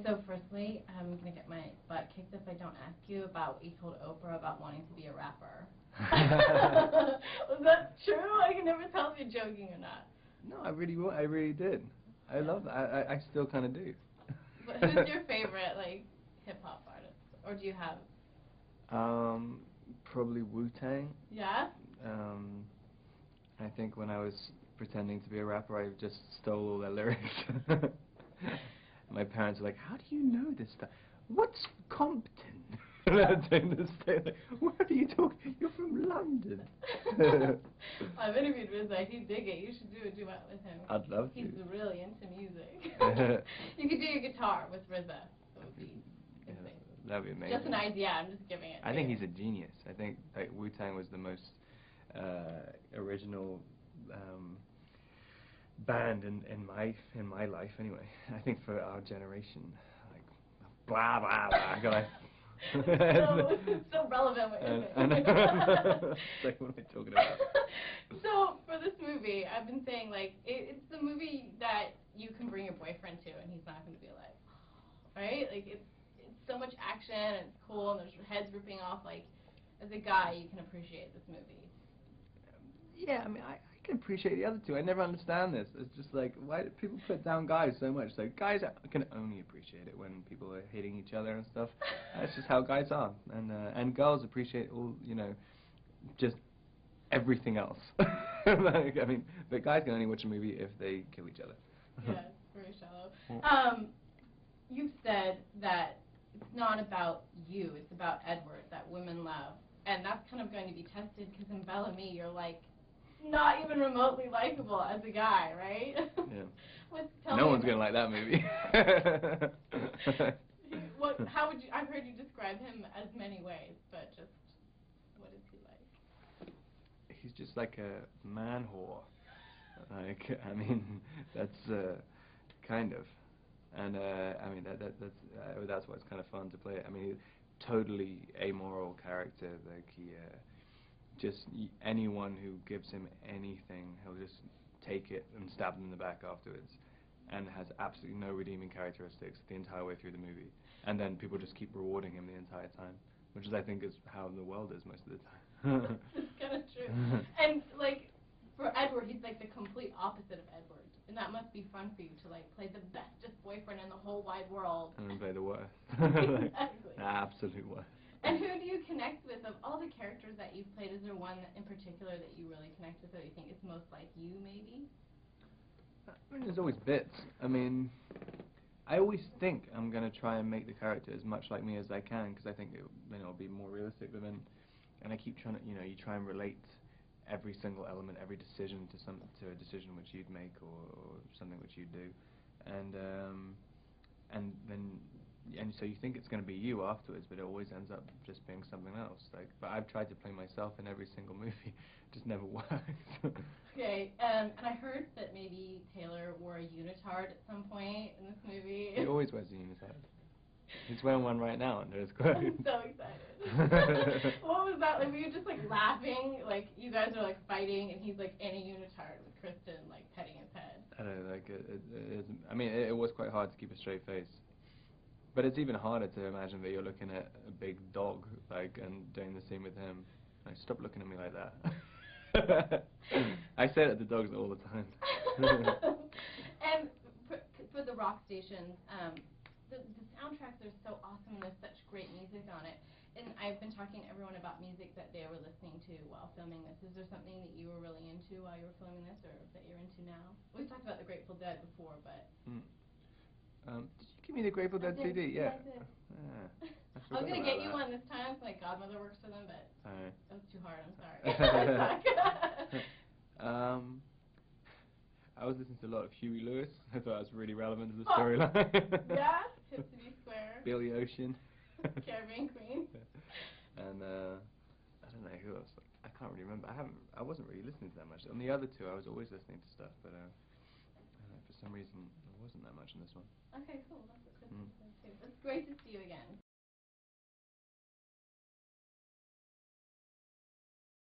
so firstly, I'm going to get my butt kicked if I don't ask you about what you told Oprah about wanting to be a rapper. Was that true? I can never tell if you're joking or not. No, I really did. I love that. I still kind of do. But who's your favorite, like, hip-hop artist? Or do you have? Probably Wu-Tang. Yeah? I think when I was pretending to be a rapper, I just stole all their lyrics. My parents were like, "How do you know this stuff? What's Compton?" Doing this thing, like, "What are you talking? You're from London." I've interviewed RZA. He'd dig it. You should do a duet with him. I'd love to. He's really into music. You could do your guitar with RZA. That would be insane. That'd be amazing. Just an idea. I'm just giving it. I think he's a genius. I think like Wu-Tang was the most original band in my life anyway. I think for our generation, like blah blah blah. Guys. so relevant what you're saying. Like, what am I talking about? So for this movie, I've been saying like it's the movie that you can bring your boyfriend to, and he's not going to be like, right? Like it's so much action, and it's cool, and there's heads ripping off. Like as a guy, you can appreciate this movie. Yeah, I mean, I can appreciate the other two. I never understand this. It's just like, why do people put down guys so much? Like, guys can only appreciate it when people are hitting each other and stuff. That's just how guys are. And girls appreciate all, you know, just everything else. Like, I mean, but guys can only watch a movie if they kill each other. Yeah, it's very shallow. You've said that it's not about you, it's about Edward, that women love. And that's kind of going to be tested because in Bel Ami, you're like, not even remotely likable as a guy, right? Yeah. No one's gonna like that movie. How would you? I've heard you describe him as many ways, but just what is he like? He's just like a man whore. Like, I mean, that's kind of, and I mean that's why it's kind of fun to play it. I mean, he's totally amoral character. Like just anyone who gives him anything, he'll just take it and stab them in the back afterwards, and has absolutely no redeeming characteristics the entire way through the movie. And then people just keep rewarding him the entire time, which is, I think, is how the world is most of the time. It's kind of true. And like for Edward, he's like the complete opposite of Edward, and that must be fun for you to like play the bestest boyfriend in the whole wide world. And then play the worst. Exactly. Absolute worst. And who do you connect with? Of all the characters that you've played, is there one in particular that you really connect with, that you think is most like you, maybe? I mean, there's always bits. I mean, I always think I'm going to try and make the character as much like me as I can, because I think it'll be more realistic. But then, and I keep trying to, you try and relate every single element, every decision to a decision which you'd make, or something which you'd do, and so you think it's going to be you afterwards, but it always ends up just being something else. Like, but I've tried to play myself in every single movie, it just never works. Okay, and I heard that maybe Taylor wore a unitard at some point in this movie. He always wears a unitard. He's wearing one right now under his clothes. I'm so excited. What was that like? Were you just like laughing, like you guys are like fighting, and he's like in a unitard with Kristen like petting his head? I don't know, like I mean, it was quite hard to keep a straight face. But it's even harder to imagine that you're looking at a big dog, like, and doing the same with him. Like, stop looking at me like that. I say that to dogs all the time. And for the rock stations, the soundtracks are so awesome, and there's such great music on it. And I've been talking to everyone about music that they were listening to while filming this. Is there something that you were really into while you were filming this, or that you're into now? We've talked about the Grateful Dead before, but... Did you give me the Grateful Dead CD? Yeah. I did. I was going to get you one this time, so my godmother works for them, but that was too hard, I'm sorry. I was listening to a lot of Huey Lewis. I thought it was really relevant to the storyline. Yeah? Hip City Square. Billy Ocean. Caribbean Queen. And I don't know who else. I can't really remember. I wasn't really listening to that much. On the other two, I was always listening to stuff, but for some reason, there wasn't that much in this one. Okay, cool. That's great to see you again.